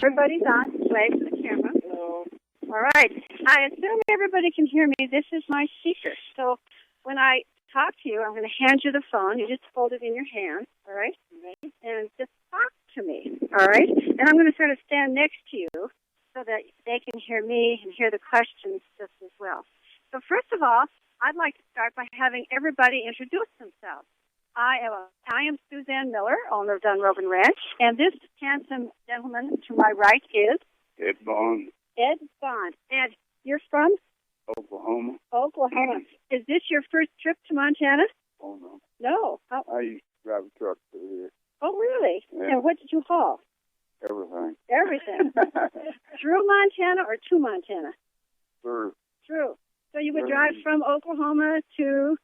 Everybody's on. Wave to the camera. Hello. All right. I assume everybody can hear me. This is my speaker. So when I talk to you, I'm going to hand you the phone. You just hold it in your hand, all right? And just talk to me, all right? And I'm going to sort of stand next to you so that they can hear me and hear the questions just as well. So first of all, I'd like to start by having everybody introduce themselves. I am Suzanne Miller, owner of Dunrovin Ranch, and this handsome gentleman to my right is Is BBond. Ed Bond. Ed, you're from Oklahoma. Oklahoma. Is this your first trip to Montana? Oh, no. No. Oh, I used to drive a truck through here. oh really? Yeah. And what did you haul? Everything. Everything. Through Montana or to Montana? Through Through. So you would Through. drive from Oklahoma to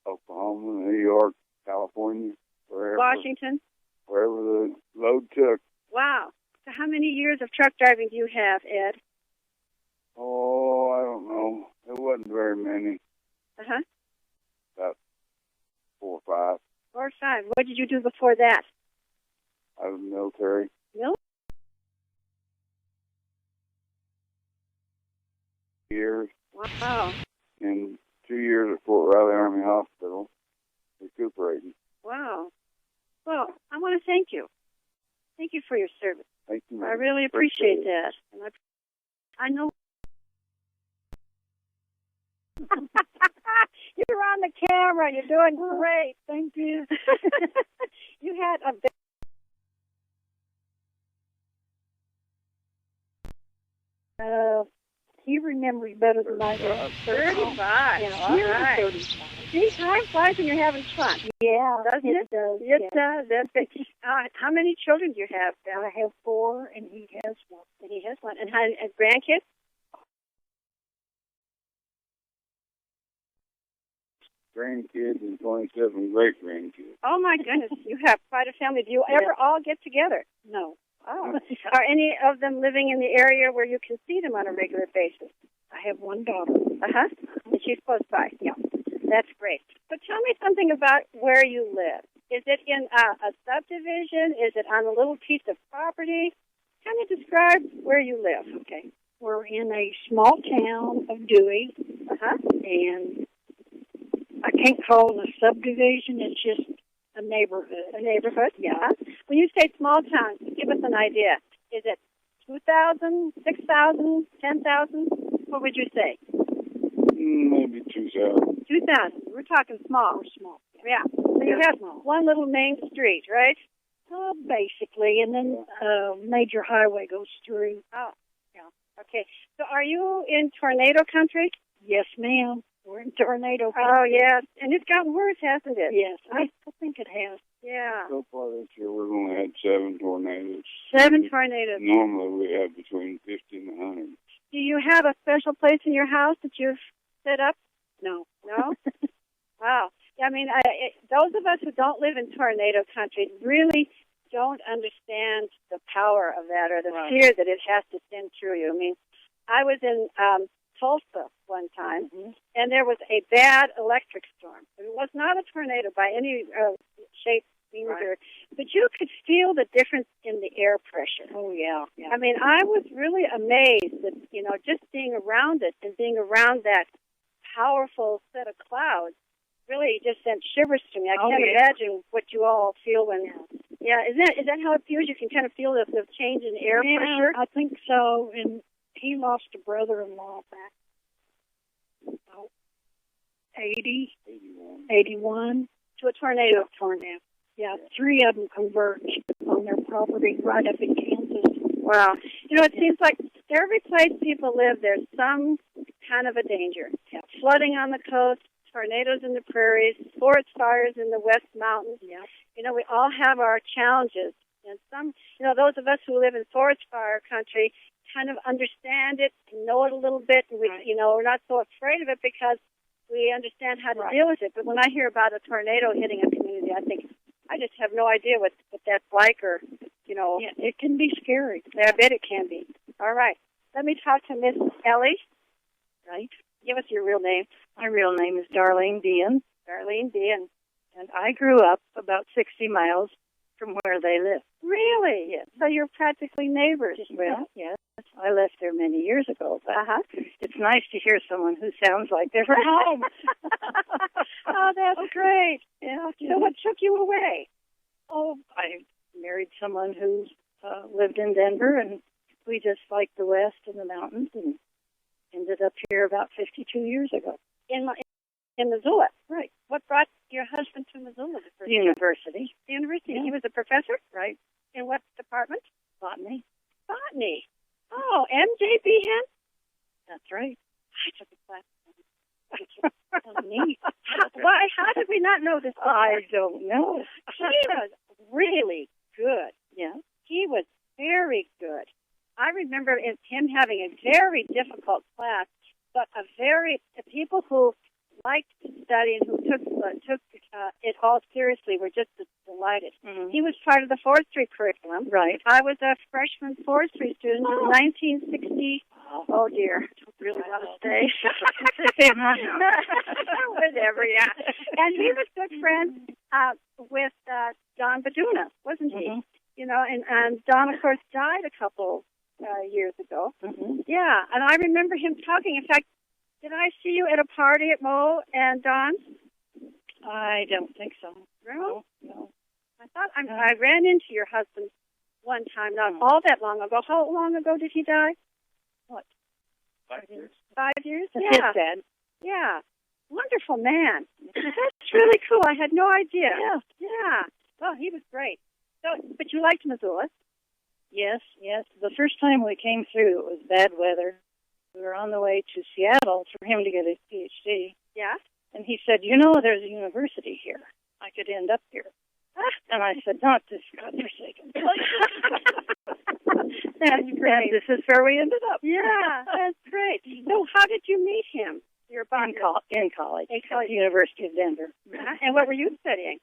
Oklahoma, New York, California, wherever. Washington? Wherever the load took. Wow. So how many years of truck driving do you have, Ed? Oh, I don't know. It wasn't very many. Uh-huh. About 4 or 5. 4 or 5. What did you do before that? I was military. Military? Years. Wow. And 2 years at Fort Riley Army Hospital, recuperating. Wow. Well, I want to thank you. Thank you for your service. Thank you. I really appreciate that. And I know you're on the camera. You're doing great. Thank you. You had a He remembers better than I do. 35. Yeah, All nearly right. 35. See, time flies when you're having fun. Yeah, Doesn't it? does. It yeah. does. That's it. How many children do you have? I have 4, and he has 1. And he has 1. And how, grandkids? Grandkids and 27 great-grandkids. Oh, my goodness. You have quite a family. Do you ever all get together? No. Oh. Are any of them living in the area where you can see them on a regular basis? I have 1 daughter. Uh-huh. And she's close by. Yeah. That's great. So tell me something about where you live. Is it in a subdivision? Is it on a little piece of property? Kind of describe where you live. Okay. We're in a small town of Dewey, Uh-huh. and I can't call it a subdivision. It's just a neighborhood. A neighborhood? Yeah. Uh-huh. When you say small town, give us an idea. Is it 2,000, 6,000, 10,000? What would you say? Maybe 2,000. 2,000. We're talking small. We're small. Yeah. So you have one little main street, right? Basically, and then major highway goes through. Oh, yeah. Okay. So are you in tornado country? Yes, ma'am. We're in tornado. Oh, yes. And it's gotten worse, hasn't it? Yes, I think it has. Yeah. So far this year, we've only had 7 tornadoes. 7 tornadoes. Normally, we have between 50 and 100. Do you have a special place in your house that you've set up? No. No? Wow. I mean, those of us who don't live in tornado country really don't understand the power of that or the fear that it has to send through you. I mean, I was in Tulsa one time, and there was a bad electric storm. It was not a tornado by any shape, either, but you could feel the difference in the air pressure. Oh, yeah. I mean, I was really amazed that, just being around it and being around that powerful set of clouds really just sent shivers to me. I can't imagine what you all feel when... Yeah, is that how it feels? You can kind of feel the change in air pressure? I think so, and he lost a brother-in-law back about 81. To a tornado. Yeah, 3 of them converged on their property right up in Kansas. Wow. It seems like every place people live, there's some kind of a danger. Yeah. Flooding on the coast, tornadoes in the prairies, forest fires in the West Mountains. Yeah. We all have our challenges. And some, those of us who live in forest fire country kind of understand it, know it a little bit, and we're not so afraid of it because we understand how to deal with it. But when I hear about a tornado hitting a community, I think, I just have no idea what that's like or, Yeah, it can be scary. I bet it can be. All right. Let me talk to Miss Ellie. Right. Give us your real name. My real name is Darlene Bean. Darlene Bean. And I grew up about 60 miles from where they live. Really? Yes. So you're practically neighbors. Well, yes. I left there many years ago, but it's nice to hear someone who sounds like they're from home. Oh, that's great. Yeah. So what took you away? Oh, I married someone who lived in Denver, and we just liked the West and the mountains, and ended up here about 52 years ago. In Missoula. Right. What brought your husband to Missoula? The university. The university. Yeah. He was a professor? Right. In what department? Botany. Botany. Oh, BBond? That's right. I took a class. Neat. Why? How did we not know this before? I don't know. He was really good. Yeah. He was very good. I remember him having a very difficult class, but the people who liked to study and who took it all seriously were just delighted. Mm-hmm. He was part of the forestry curriculum. Right. I was a freshman forestry student in 1960. Oh dear, I don't really want to say. Whatever, yeah. And he was good friends with Don Baduna, wasn't he? Mm-hmm. You know, and Don, of course, died a couple years ago. Mm-hmm. Yeah, and I remember him talking. In fact, did I see you at a party at Mo and Don's? I don't think so. Really? No. I thought I ran into your husband one time, not all that long ago. How long ago did he die? What? 5 years. 5 years? That's Yeah. his dad. Yeah. Wonderful man. That's really cool. I had no idea. Yeah. Yeah. Oh, he was great. So, but you liked Missoula? Yes. The first time we came through, it was bad weather. We were on the way to Seattle for him to get his PhD. Yeah. And he said, you know, there's a university here. I could end up here. And I said, not this godforsaken place. That's great. And this is where we ended up. Yeah, that's great. So how did you meet him? In college. In college. At the University of Denver. And what were you studying?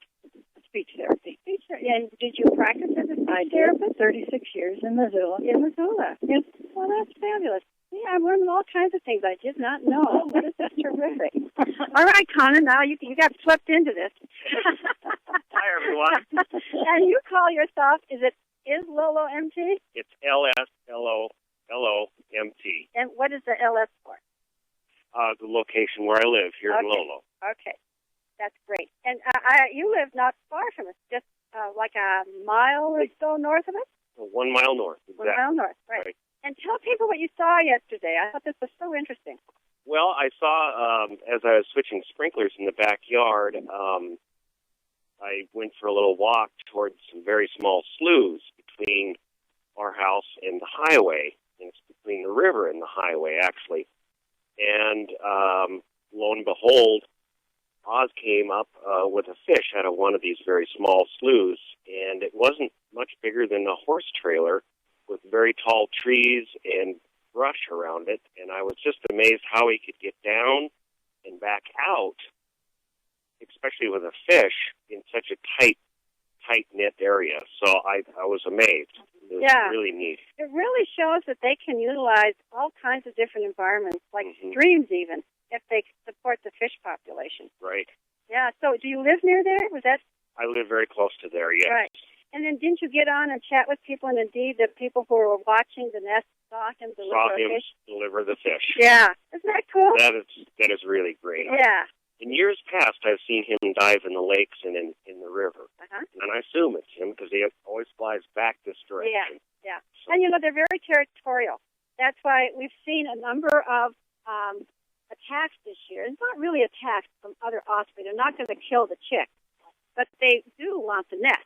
Speech therapy. Speech therapy. And did you practice as a I speech did therapist? 36 years in Missoula. In Missoula. Yes. Well, that's fabulous. Yeah, I'm learning all kinds of things I did not know. This is terrific. All right, Connor, now you got swept into this. Hi, everyone. And you call yourself, is it Islolomt? It's LSLOLOMT, And what is the LS for? the location where I live here in Okay. Lolo. Okay. That's great. And you live not far from us, just like a mile or so north of us? 1 mile north. 1 mile north, right. And tell people what you saw yesterday. I thought this was so interesting. Well, I saw, as I was switching sprinklers in the backyard, I went for a little walk towards some very small sloughs between our house and the highway. And it's between the river and the highway, actually. And lo and behold, Oz came up with a fish out of one of these very small sloughs, and it wasn't much bigger than a horse trailer with very tall trees and brush around it, and I was just amazed how he could get down and back out, especially with a fish in such a tight-knit area. So I was amazed. It was really neat. It really shows that they can utilize all kinds of different environments, like Mm-hmm. streams even, if they support the fish population. Right. Yeah, so do you live near there? Was that I live very close to there, yes. right? And then didn't you get on and chat with people, and indeed the people who were watching the nest saw him deliver Saw a him fish? deliver the fish. Yeah. Isn't that cool? That is really great. Yeah. In years past, I've seen him dive in the lakes and in the river. Uh-huh. And I assume it's him because he always flies back this direction. Yeah. So, And, they're very territorial. That's why we've seen a number of attacks this year. It's not really attacks from other osprey. They're not going to kill the chick, but they do want the nest.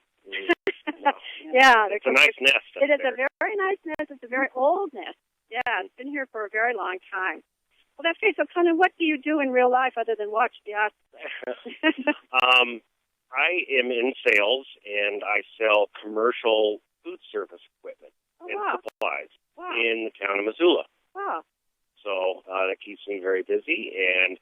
no. Yeah. It's a nice nest. It is a very nice nest. It's a very old nest. Yeah, it's been here for a very long time. Well, that's great. So, Conan, what do you do in real life other than watch the osprey? I am in sales, and I sell commercial food service equipment and supplies in the town of Missoula. Wow. So that keeps me very busy. And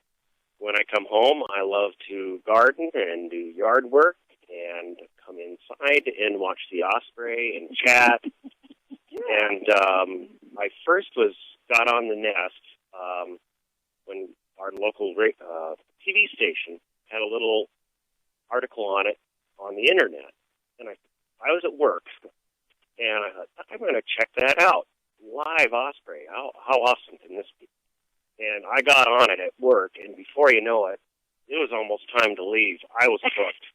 when I come home, I love to garden and do yard work and come inside and watch the osprey and chat. And I first got on the nest when our local TV station had a little article on it on the internet. And I I was at work, and I thought, I'm going to check that out. Live osprey. How awesome can this be? And I got on it at work, and before you know it, it was almost time to leave. I was hooked.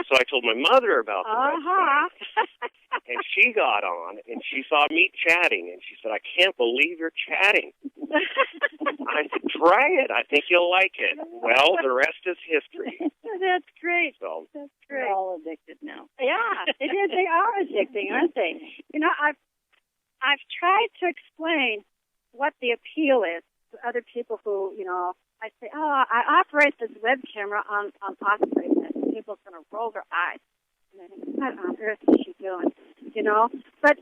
So I told my mother about the website, and she got on, and she saw me chatting, and she said, I can't believe you're chatting. I said, try it. I think you'll like it. Well, the rest is history. That's great. So, That's great. We're all addicted now. Yeah, it is. They are addicting, aren't they? You know, I've tried to explain what the appeal is to other people who, you know, I say, oh, I operate this web camera on osprey, and people are going to roll their eyes. And I think, what on earth is she doing? You know? But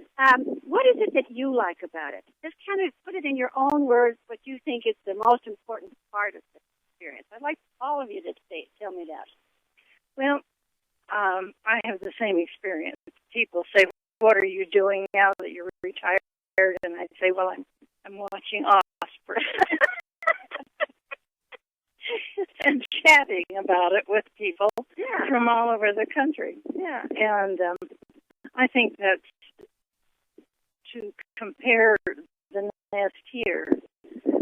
what is it that you like about it? Just kind of put it in your own words what you think is the most important part of the experience. I'd like all of you to tell me that. Well, I have the same experience. People say, what are you doing now that you're retired? And I say, well, I'm watching osprey. And chatting about it with people from all over the country. Yeah. And I think that to compare the nest here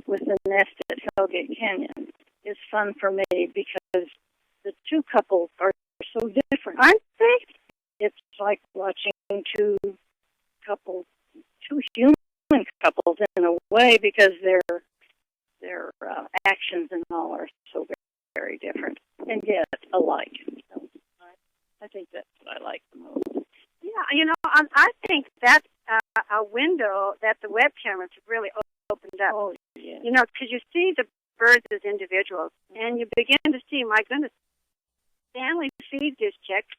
with the nest at Hellgate Canyon is fun for me because the two couples are so different, aren't they? It's like watching two human couples in a way because their actions and all are so very, very different and yet alike. So I think that's what I like the most. Yeah, you know, I think that's a window that the web cameras have really opened up. Oh, yeah. You know, because you see the birds as individuals, and you begin to see, my goodness, Stanley feeds his chicks.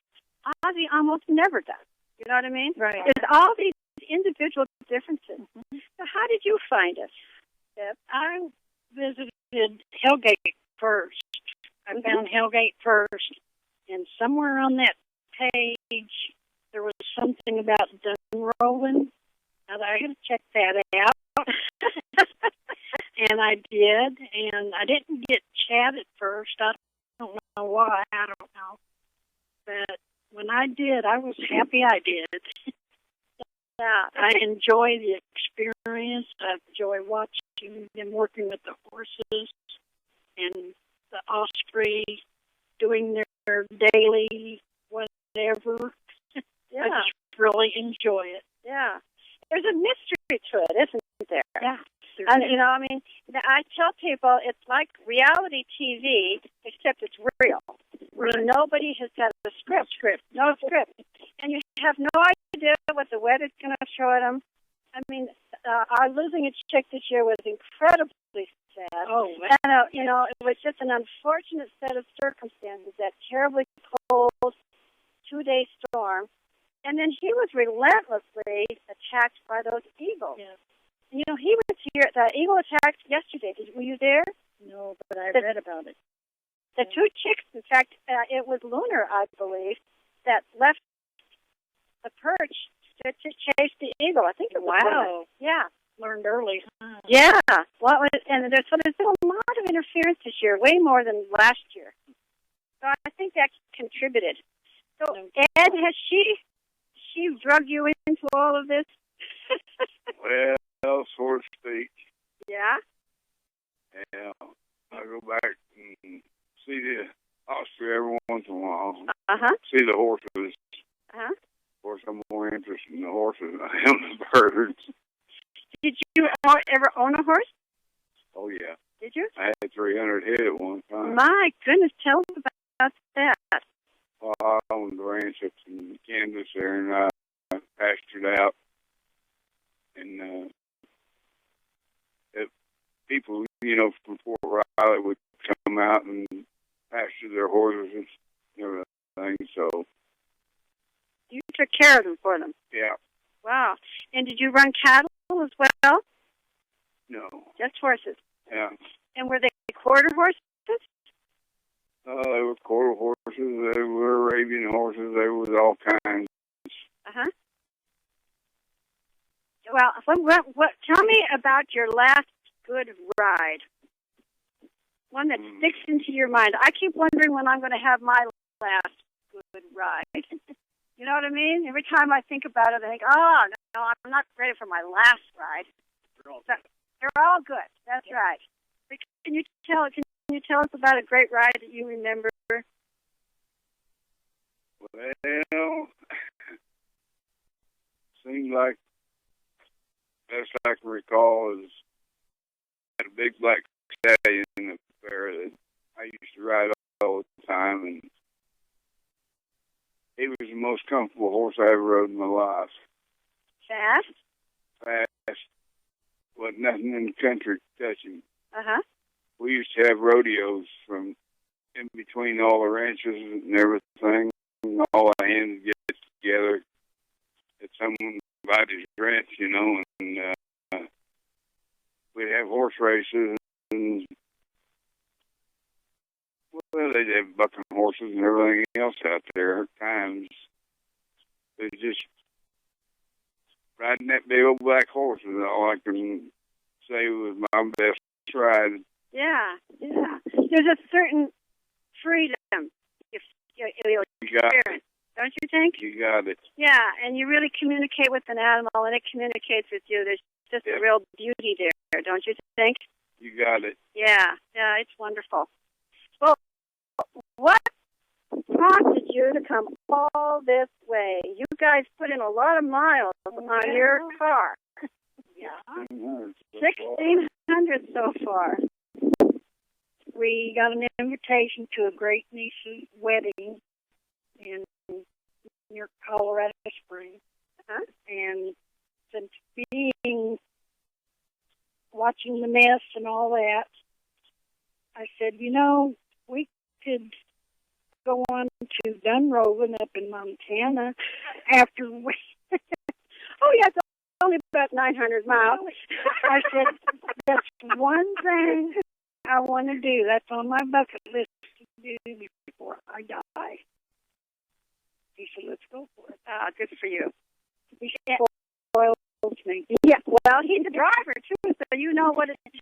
Ozzy almost never does. You know what I mean? Right. There's all these individual differences. Mm-hmm. So how did you find us, Deb? I visited Hellgate first. I found Hellgate first, and somewhere on that page there was something about Dunrovin. I got to check that out. And I did, and I didn't get chat at first. I don't know why. I don't know. But when I did, I was happy I did. Yeah, I enjoy the experience. I enjoy watching them working with the horses and the osprey doing their daily whatever. Yeah. I just really enjoy it. Yeah. There's a mystery to it, isn't there? Yeah. And, you know, I mean, I tell people it's like reality TV, except it's real. Right. Nobody has got a script. No script. And you have no idea what the weather's going to show them. I mean, our losing a chick this year was incredibly sad. Oh, and, you know, it was just an unfortunate set of circumstances, that terribly cold 2-day storm. And then he was relentlessly attacked by those eagles. Yeah. You know, he was here. The eagle attacked yesterday. Were you there? No, but I read about it. The two chicks, in fact, it was Lunar, I believe, that left the perch to chase the eagle. I think it was Lunar. Yeah. Learned early. Huh? Yeah. Well, and there's been a lot of interference this year, way more than last year. So I think that contributed. So, Ed, has she drug you into all of this? Well, so to speak. Yeah? Yeah. I go back and see the osprey every once in a while. Uh-huh. See the horses. Uh-huh. Of course, I'm more interested in the horses than I am the birds. Did you ever own a horse? Oh, yeah. Did you? I had 300 head at one time. My goodness, tell us about that. Well, I owned the ranch up in Kansas there, and I pastured out. And people, you know, from Fort Riley would come out and pasture their horses and everything. So you took care of them for them. Yeah. Wow. And did you run cattle as well? No. Just horses. Yeah. And were they quarter horses? They were quarter horses. They were Arabian horses. They was all kinds. Uh-huh. Well, what? Tell me about your last good ride. One that sticks into your mind. I keep wondering when I'm going to have my last good ride. You know what I mean? Every time I think about it, I think, oh, no, I'm not ready for my last ride. They're all good. That's right. But can you tell us about a great ride that you remember? Well, seems like best I can recall is had a big black stallion in the fair that I used to ride all the time, and he was the most comfortable horse I ever rode in my life. Fast. Wasn't nothing in the country to touch him. We used to have rodeos from in between all the ranches and everything. All the hands get together at somebody's ranch, you know, and we'd have horse races, and well, they'd have bucking horses and everything else out there at times. They just riding that big old black horse is all I can say was my best ride. Yeah. There's a certain freedom You got it. don't you think? You got it. Yeah, and you really communicate with an animal, and it communicates with you. There's just a real beauty there, don't you think? You got it. Yeah, it's wonderful. Well, what prompted you to come all this way? You guys put in a lot of miles on your car. Yeah. 1,600 so far. We got an invitation to a great niece's wedding near Colorado Springs. And since watching the mess and all that, I said, we could go on to Dunrovin up in Montana after we... Oh, yeah, it's only about 900 miles. I said, that's one thing I want to do. That's on my bucket list to do before I die. He said, let's go for it. Good for you. He spoils me. Yeah, well, he's a driver, too, so you know what it is.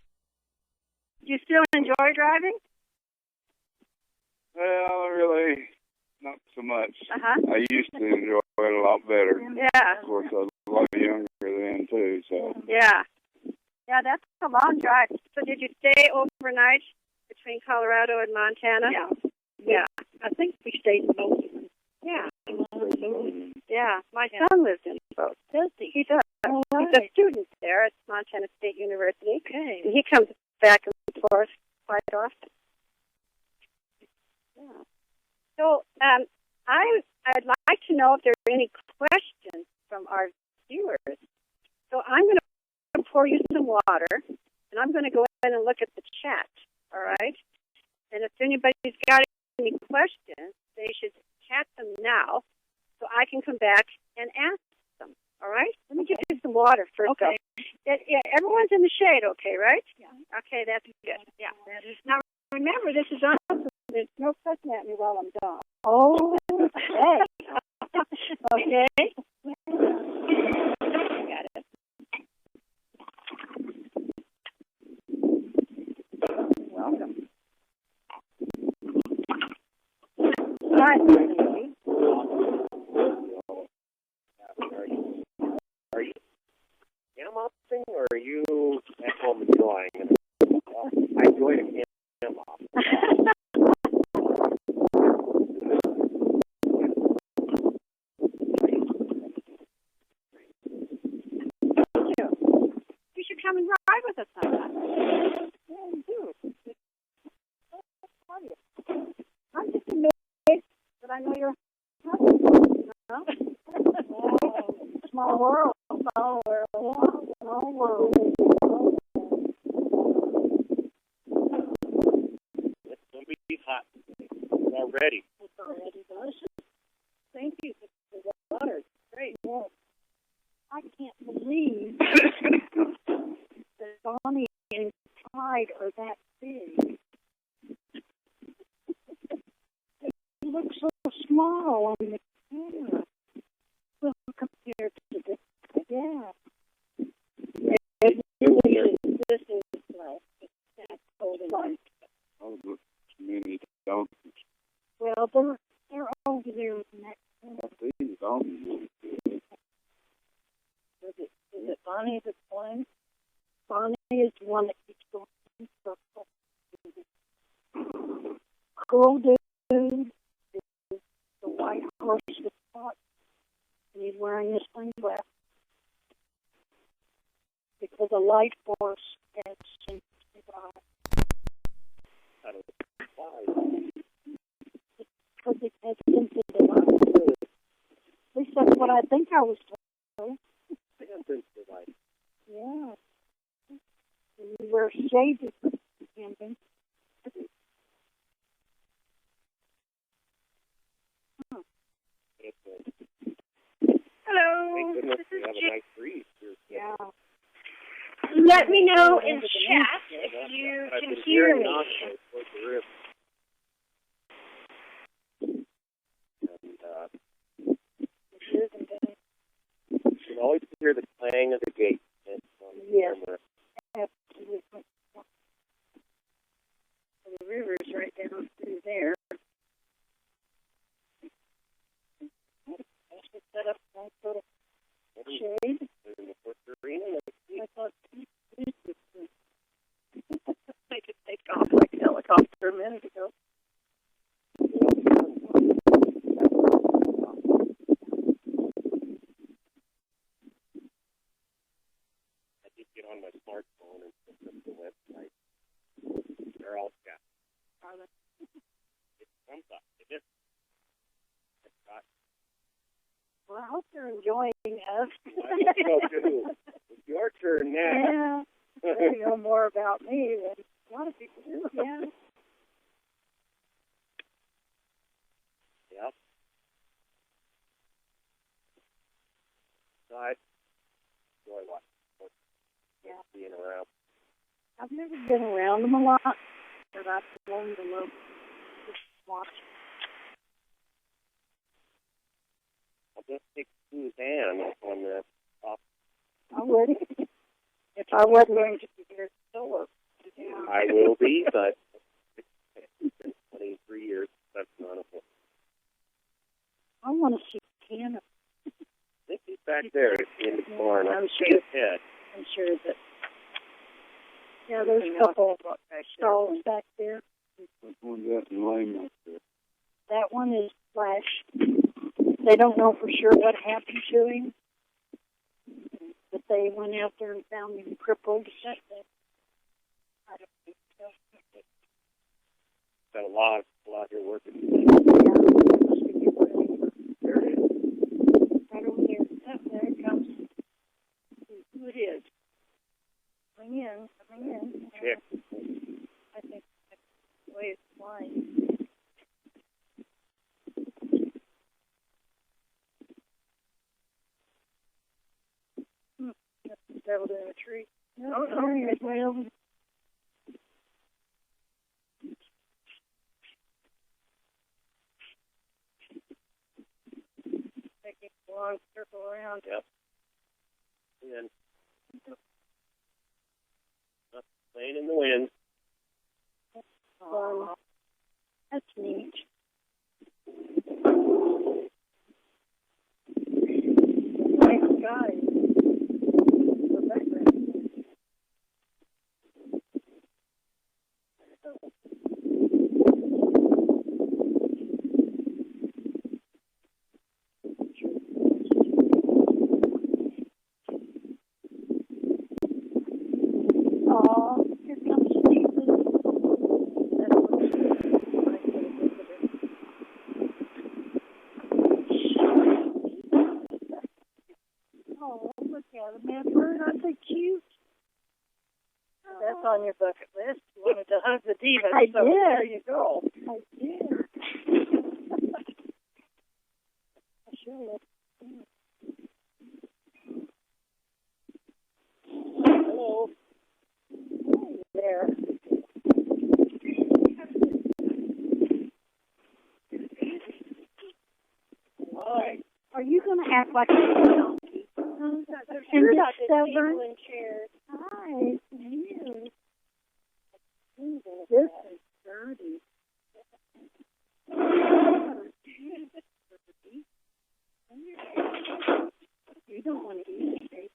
Do you still enjoy driving? Well, really, not so much. Uh-huh. I used to enjoy it a lot better. Yeah. Of course, I was a lot younger then, too, so. Yeah. Yeah, that's a long drive. So did you stay overnight between Colorado and Montana? Yeah. I think we stayed in both. Yeah. Mm-hmm. Yeah. My son lives in both. Does he? He does. Oh, right. He's a student there at Montana State University. Okay. And he comes back and forth quite often. Yeah. So I'd like to know if there are any questions from our viewers. So I'm going to pour you some water, and I'm going to go in and look at the chat, all right? And if anybody's got any questions, they should chat them now so I can come back and ask them, all right? Let me give you some water first. Okay. Everyone's in the shade, okay, right? Yeah. Okay, that's good. Yeah. That is Now, remember, this is on. There's no fussing at me while I'm gone. Oh, Okay. Got it. Welcome. Hi. Are you animal or are you at home enjoying it? I enjoyed it. You should come and ride with us sometime. Yeah, you do. I'm just amazed that I know you're small world. Small world. Small world. It's going to be hot already. It's already delicious. Thank you for the water. It's great. Yes. I can't believe that Bonnie and Clyde are that big. They look so small on the camera. Well, compared to the, This is like that cold and light. Oh, many donkeys. well, they're over there in that. These donkeys Bonnie that's playing? Bonnie is the one that keeps going in circles. Cool dude is the white horse with spots, and he's wearing his sunglasses. Because a light horse has sensitive eyes. Because it has sensitive eyes. At least that's what I think I was told. Yeah. And you wear shades for camping. Hello. Goodness, This we is have a nice breeze here. Yeah. Let me know in chat if you can hear me. You can always hear the clang of the gate. Yes. Absolutely. The river's right down through there. I should set up a nice little shade. I thought they could take off like a helicopter a minute ago. I did get on my smartphone and look up the website. They're all scattered. Are they? It's something. It is. Well, I hope they're enjoying us. I hope so too. It's your turn now. Yeah. They know more about me than a lot of people do. Yeah. Yep. So I enjoy watching. Yeah. Being around. I've never been around them a lot, but I've learned to love just watch. I'll just take Sue's hand on the top. I would. If I wasn't going to be here solo. Yeah. I will be, but it's been 23 years. That's none of it. I want to see Hannah. I think he's back there in the barn. I'm see sure. his head. I'm sure that. Yeah, there's a couple stalls back there. Which one's that in Lame? That one is Flash. They don't know for sure what happened to him, but they went out there and found him crippled. I don't think so. Got a lot here working. Yeah, must be getting ready. There it is. Right over there. Oh, there it comes. Who it is? Coming in. Chick. I think that's the way it's flying. Settled in a tree. No, it's way over. Making a long circle around. Yep. And playing in the wind. That's neat. Nice guy. Oh, here comes Jesus. That's what I could have visited. Oh, look at him, man. Aren't they cute? That's on your bucket list. You wanted to hug the diva. I so did. There you go. I did. I sure love Hello. There. Are you going to act like a donkey? And get stubborn? Hi. You. This is dirty. You don't want to eat it.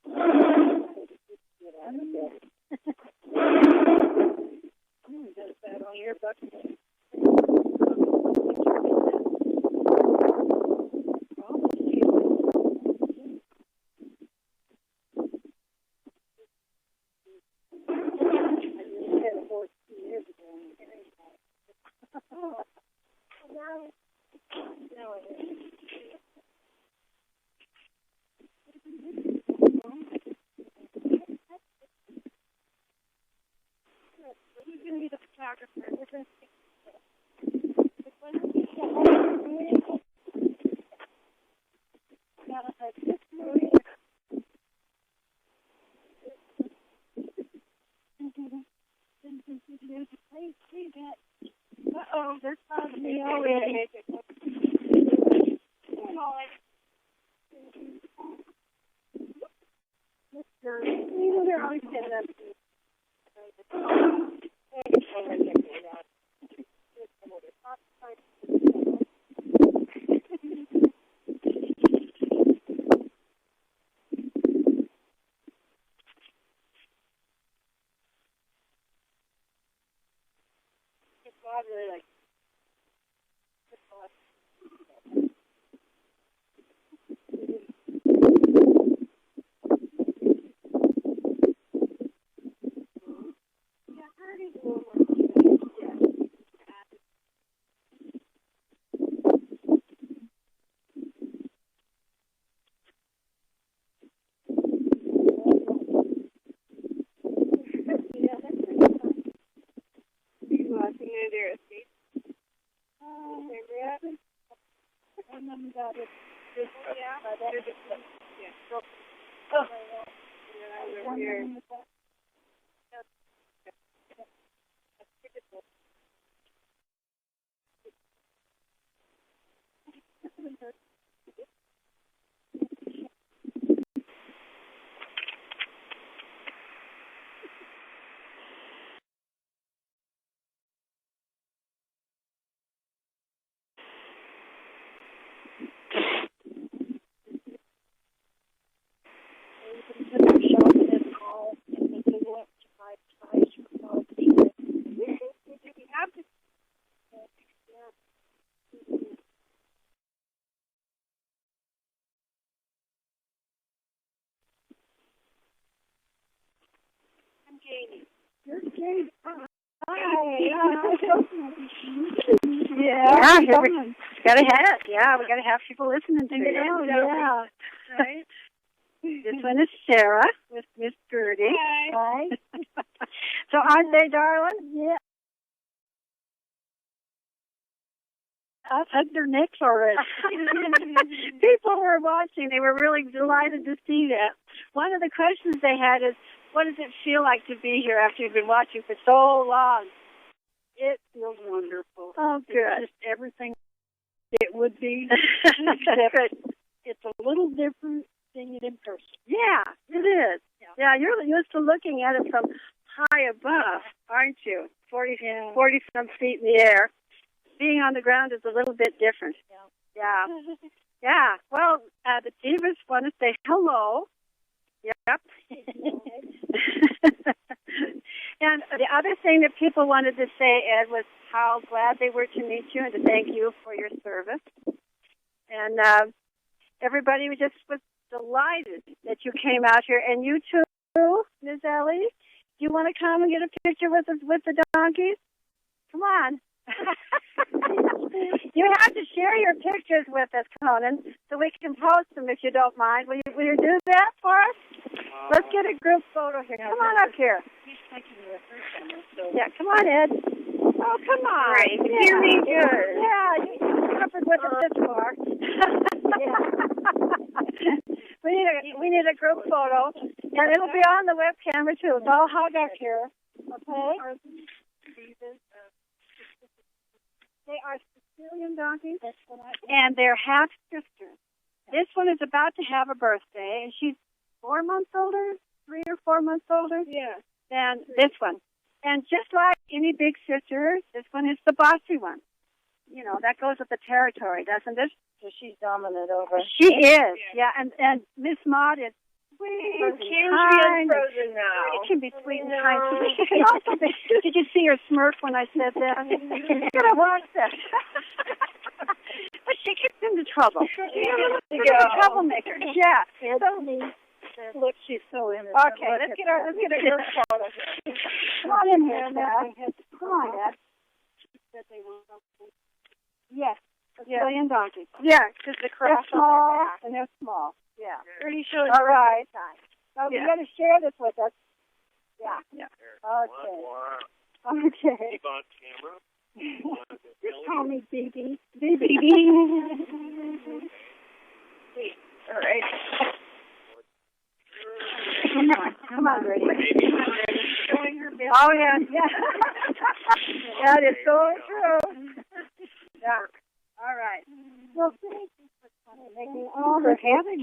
photographer. Uh-oh, they're following me already. They're always setting up. I really like Yeah, we gotta have. Yeah, we gotta have people listening to it. Yeah, right. This one is Sarah with Miss Gertie. Hi. So aren't they, darling? Yeah. I've hugged their necks already. People were watching. They were really delighted to see that. One of the questions they had is, what does it feel like to be here after you've been watching for so long? It feels wonderful. Oh, good. It's just everything it would be. Except it's a little different seeing it in person. Yeah, it is. Yeah, you're used to looking at it from high above, aren't you? 40 some feet in the air. Being on the ground is a little bit different. Yeah. Yeah. Well, the divas want to say hello. Yep. And the other thing that people wanted to say, Ed, was how glad they were to meet you and to thank you for your service. And everybody was delighted that you came out here. And you too, mzelly, do you want to come and get a picture with us with the donkeys? Come on. You have to share your pictures with us, Conan, so we can post them if you don't mind. Will you do that for us? Let's get a group photo here. Come on up here. He's taking the first camera. So. Yeah, come on, Ed. Oh, come on. Right, you can hear me good. Yeah, you covered with us this far. We need a group photo, and it'll be on the web camera too. It's all hug up here. Okay. They are Sicilian donkeys, and they're half sisters. This one is about to have a birthday, and she's 4 months older, 3 or 4 months older than this one. And just like any big sister, this one is the bossy one. You know, that goes with the territory, doesn't it? So she's dominant over. She is, yeah. And Miss Maud is sweet and kind. Frozen now. It can be sweet and kind. She can also be. Did you see her smirk when I said that? You're gonna watch that. But she gets into trouble. She's a troublemaker. Yeah. So look, she's so innocent. Okay, let's get her group photo. Come on in here, Dad. Come on, Dad. Yes. Sicilian donkeys. Yeah, because the cross they're small and they're small. Yeah. Pretty sure. All right. So you got to share this with us. Yeah. Okay. Okay. BBond camera. Just call me BB. All right. Come on, Grady. Oh, yeah. That is so true. Yeah. All right. Well, thank you for coming.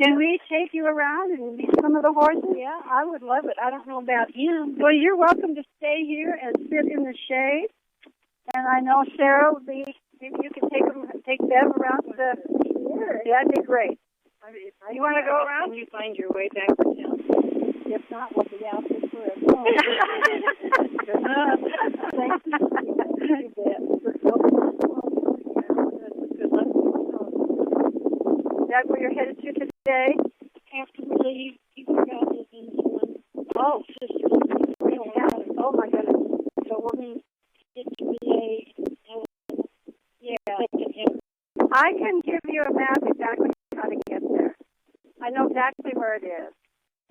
Can we take you around and meet some of the horses? Yeah, I would love it. I don't know about him. Well, you're welcome to stay here and sit in the shade. And I know Sarah would be. Maybe you can take Bev around the. Yeah, that'd be great. You want to go around? Can you find your way back to town? If not, we'll be out there for a phone. Thank you. Good luck. Is that where you're headed to today? After we leave, he forgot his insulin. Oh, Sister. oh my goodness. So we're going to get to VA. I can give you a map exactly how to get there. I know exactly where it is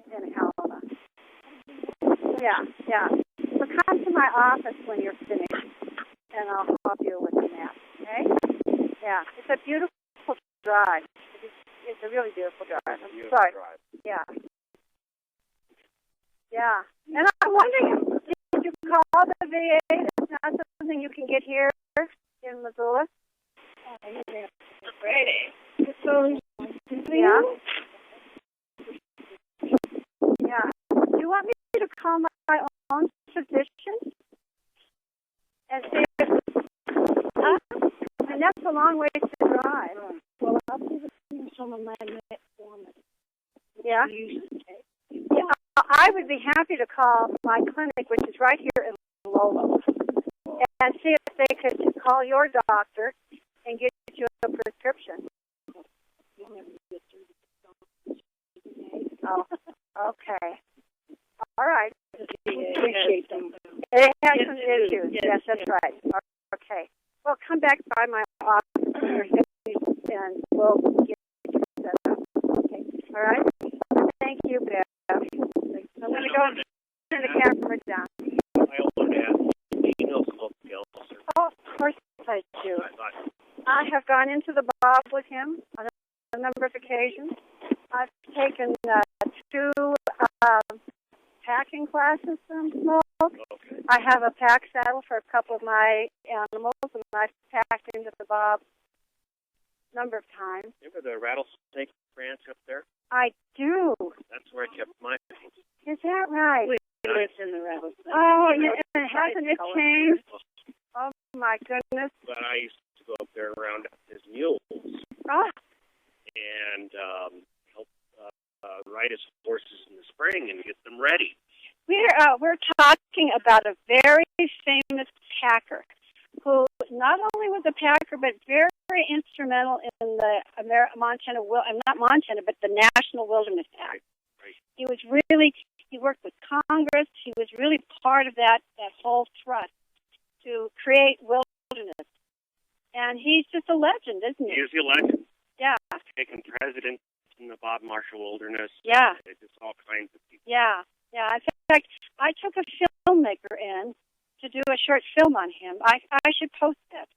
in Helena. Yeah. So come to my office when you're finished, and I'll help you with the map, okay? Yeah. It's a beautiful drive. It's a really beautiful drive. I'm sorry. Yeah. Yeah. And I'm wondering, did you call the VA? It's not something you can get here in Missoula? Yeah. Yeah. Do you want me to call my own physician? And see if, and that's a long way to drive. Well, I'll see some of my metformin. Yeah. Yeah. I would be happy to call my clinic, which is right here in Islolomt, and see if they could call your doctor and get you a prescription. Oh, okay. All right. Appreciate them. It has some issues. Yes, that's right. Okay. Well, come back by my office when you're finished, and we'll get you set up. Okay. All right? Thank you, Bev. I'm going to go turn the camera down. I also asked, do you know smoke gills? Oh, of course I do. I have gone into the Bob with him on a number of occasions. I've taken 2 packing classes from smoke. Okay. I have a pack saddle for a couple of my animals, and I've packed into the Bob a number of times. Remember the rattlesnake ranch up there? I do. That's where I kept my things. Is that right? We lived in the rattlesnake. Oh, and hasn't it changed? Oh, my goodness. But I used to go up there and round up his mules Oh, and help ride his horses in the spring and get them ready. We're talking about a very famous packer who not only was a packer but very instrumental in the the National Wilderness Act. Right. He worked with Congress. He was really part of that whole thrust to create wilderness. And he's just a legend, isn't he? He is a legend. Yeah. Taking presidents in the Bob Marshall Wilderness. Yeah. It's just all kinds of people. Yeah. In fact, I took a filmmaker in to do a short film on him. I should post that.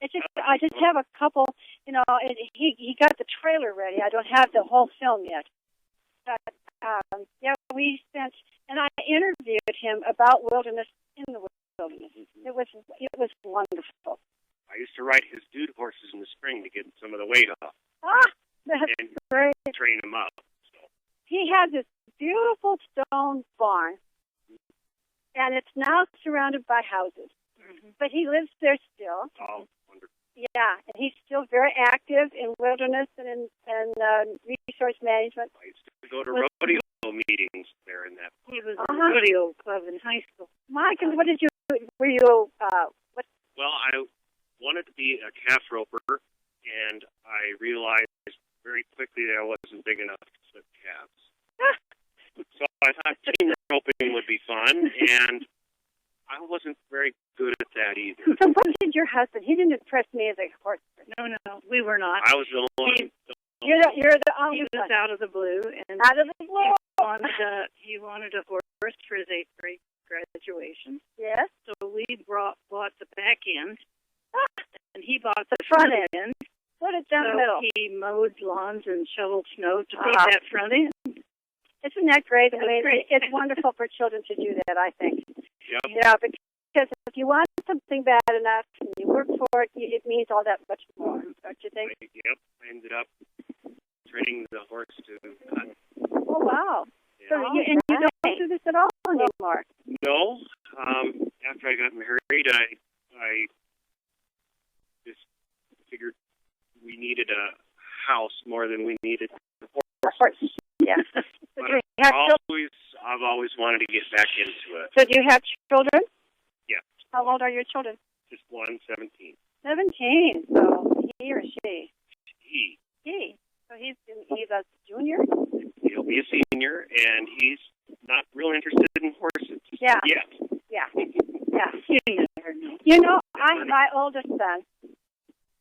I just have a couple. He got the trailer ready. I don't have the whole film yet. But we spent, and I interviewed him about wilderness in the wilderness. It was wonderful. I used to ride his dude horses in the spring to get some of the weight off. That's and great. Train them up. So. He has this beautiful stone barn, and it's now surrounded by houses. Mm-hmm. But he lives there still. Oh, wonderful. Yeah, and he's still very active in wilderness and in resource management. I used to go to rodeo meetings there in that. He was in a rodeo club in high school. Mike, and what did you? Were you? What? Well, I wanted to be a calf roper, and I realized very quickly that I wasn't big enough to slip calves. So I thought team roping would be fun, and I wasn't very good at that either. So what did your husband? He didn't impress me as a horse person. No, we were not. I was the one. You're the only He was out of the blue, and out of the blue. He wanted a horse for his 8th grade graduation. Yes. So we bought the back end, and he bought the front end. Put it down the middle. He mowed lawns and shoveled snow to be that front end. Isn't that great? I mean, great. It's wonderful for children to do that, I think. Yep. Yeah, because if you want something bad enough and you work for it, it means all that much more, don't you think? Yep. I ended up training the horse to cut. Oh, wow. Yeah. So you don't do this at all anymore? No. After I got married, I just figured we needed a house more than we needed a horse. Yeah. I've always wanted to get back into it. So do you have children? Yeah. How old are your children? Just one, 17. 17. So he or she? He. So he's a junior? He'll be a senior, and he's not real interested in horses yet. Yeah. You know, my oldest son,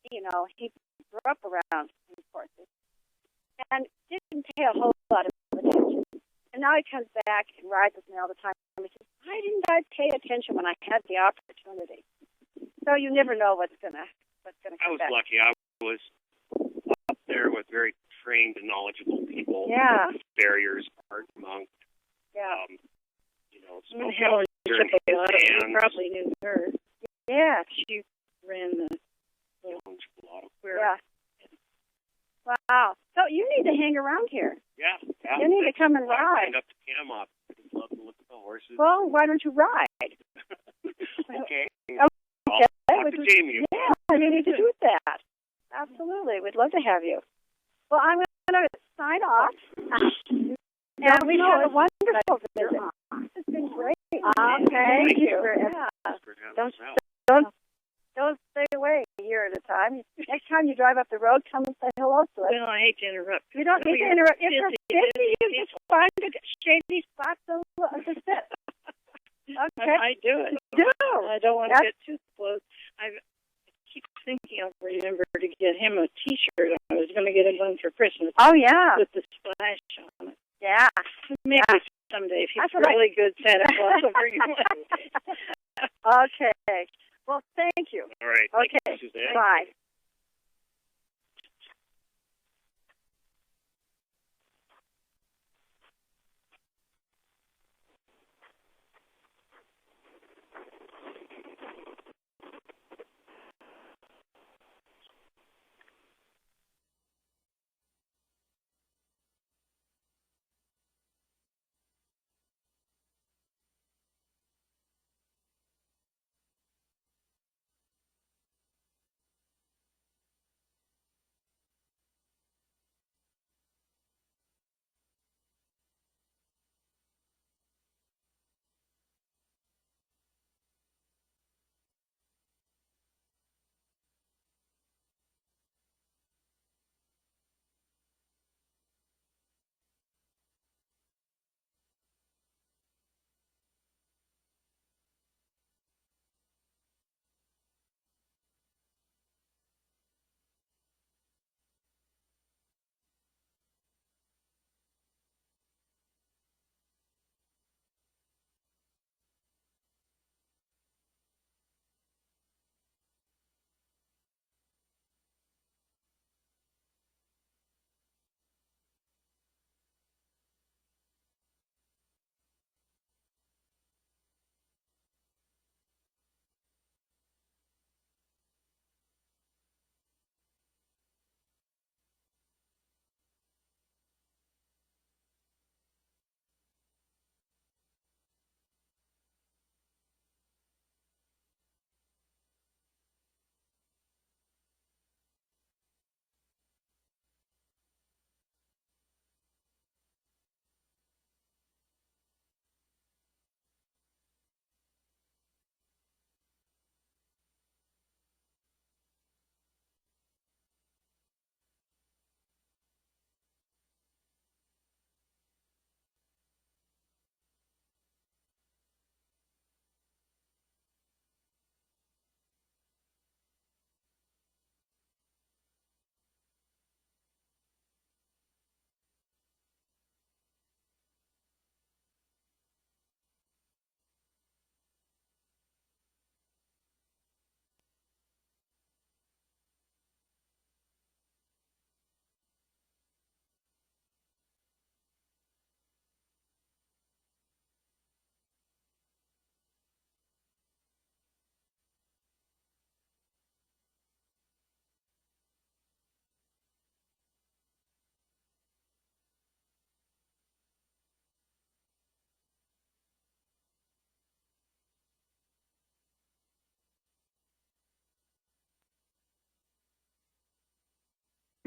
he grew up around horses and didn't pay a whole lot of attention. And now he comes back and rides with me all the time. He says, why didn't I pay attention when I had the opportunity? So you never know what's gonna come back. I was lucky. I was up there with very trained and knowledgeable people. Yeah. Farriers, Art Monk. Yeah. Helen you probably knew her. Yeah. She ran the Yeah. Wow. So you need to hang around here. Yeah. You need to come and ride. I signed up to Cam up. I just love to look at the horses. Well, why don't you ride? Okay. Okay. I'll talk to Jamie. Yeah, you need to do that. Absolutely. We'd love to have you. Well, I'm going to sign off. And we had a wonderful visit. It's been great. Okay. Thank you. Yeah. Don't stay away a year at a time. Next time you drive up the road, come and say hello to us. Well, I hate to interrupt. You don't need to interrupt. If you're busy, you just find a shady spot to sit. Okay. I do it. I don't want to get too close. I keep thinking I'll remember to get him a T-shirt. I was going to get him one for Christmas. Oh, yeah. With the splash on it. Yeah. Maybe someday if he's really good Santa Claus will bring him one. Okay. Well, thank you. All right. Okay. Thank you, Suzanne. Bye.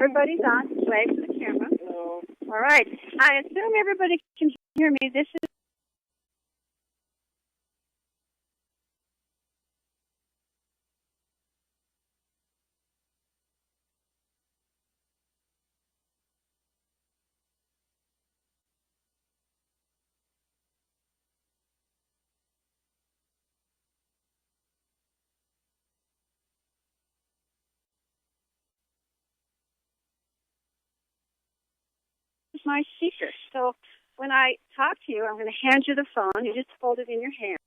Everybody's on. Wave to the camera. Hello. All right. I assume everybody can hear me. This is my speaker. So when I talk to you, I'm going to hand you the phone. You just hold it in your hand.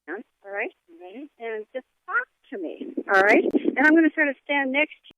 All right? And just talk to me. All right? And I'm going to sort of stand next to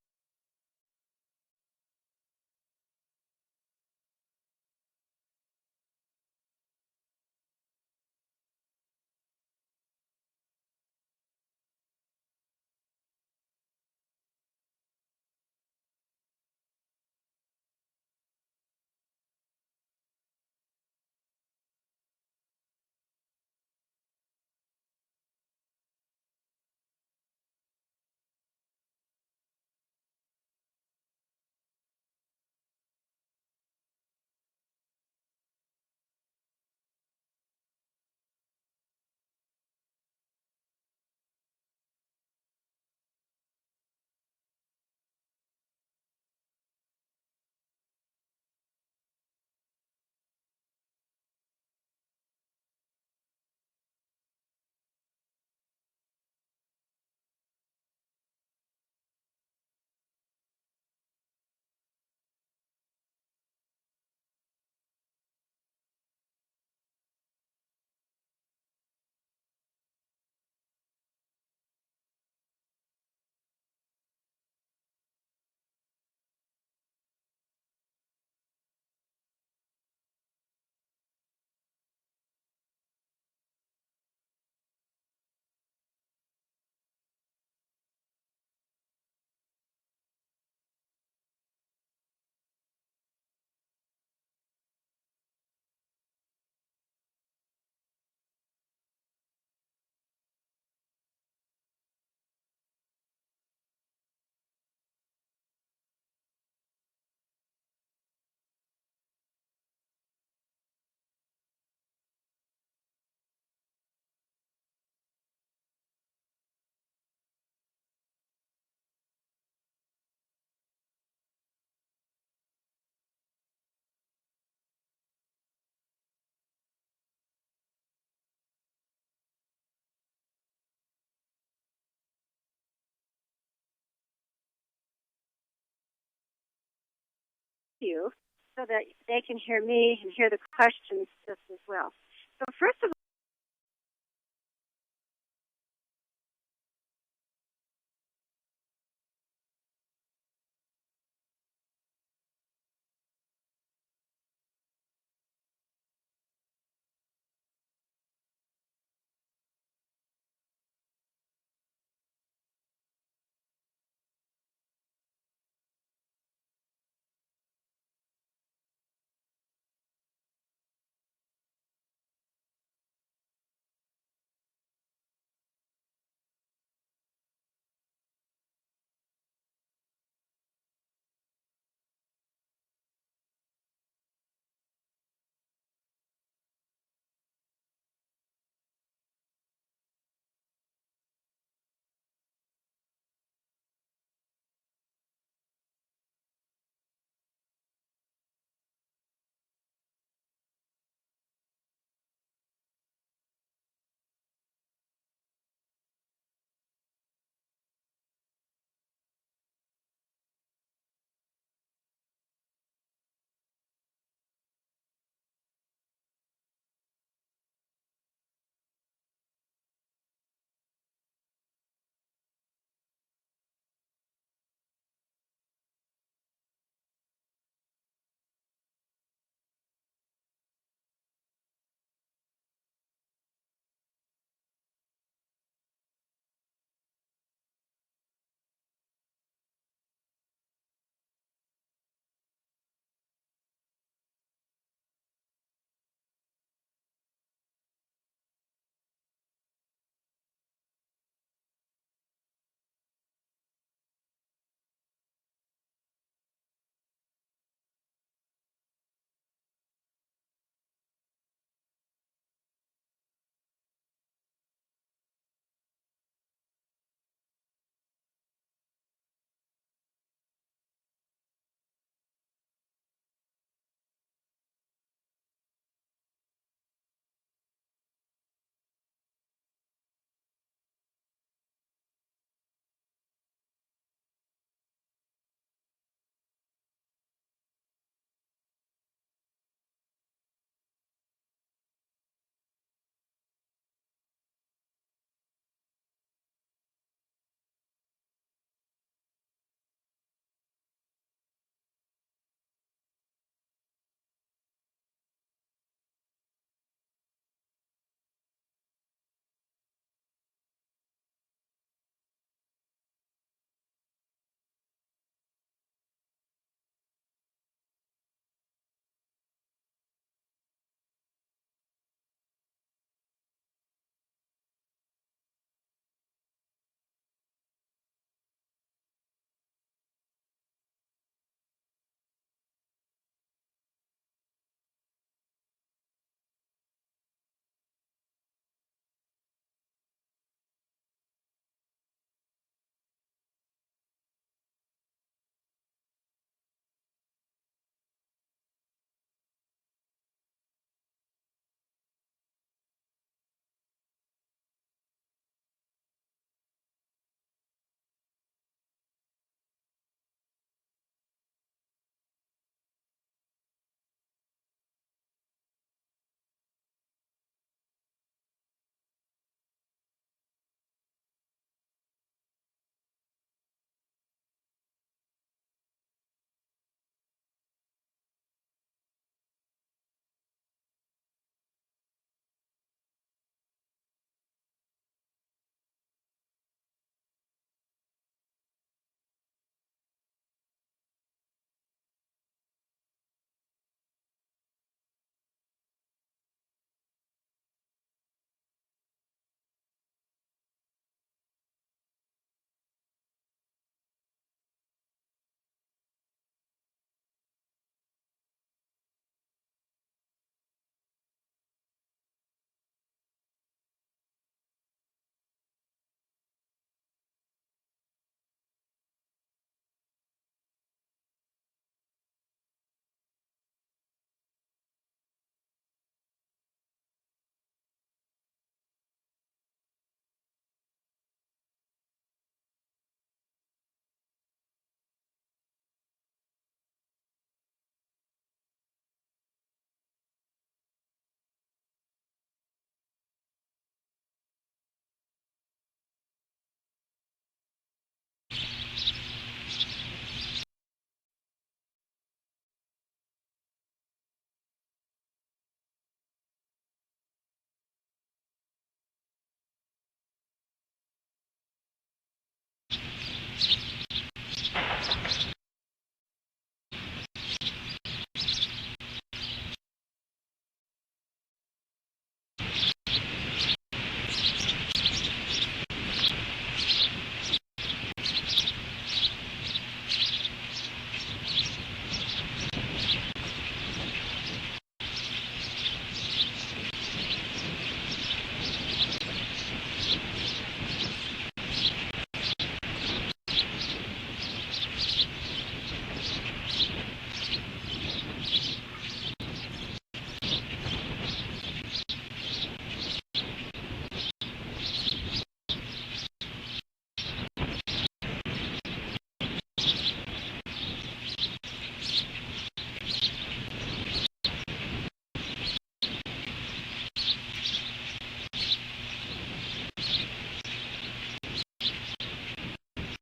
you so that they can hear me and hear the questions just as well. So first of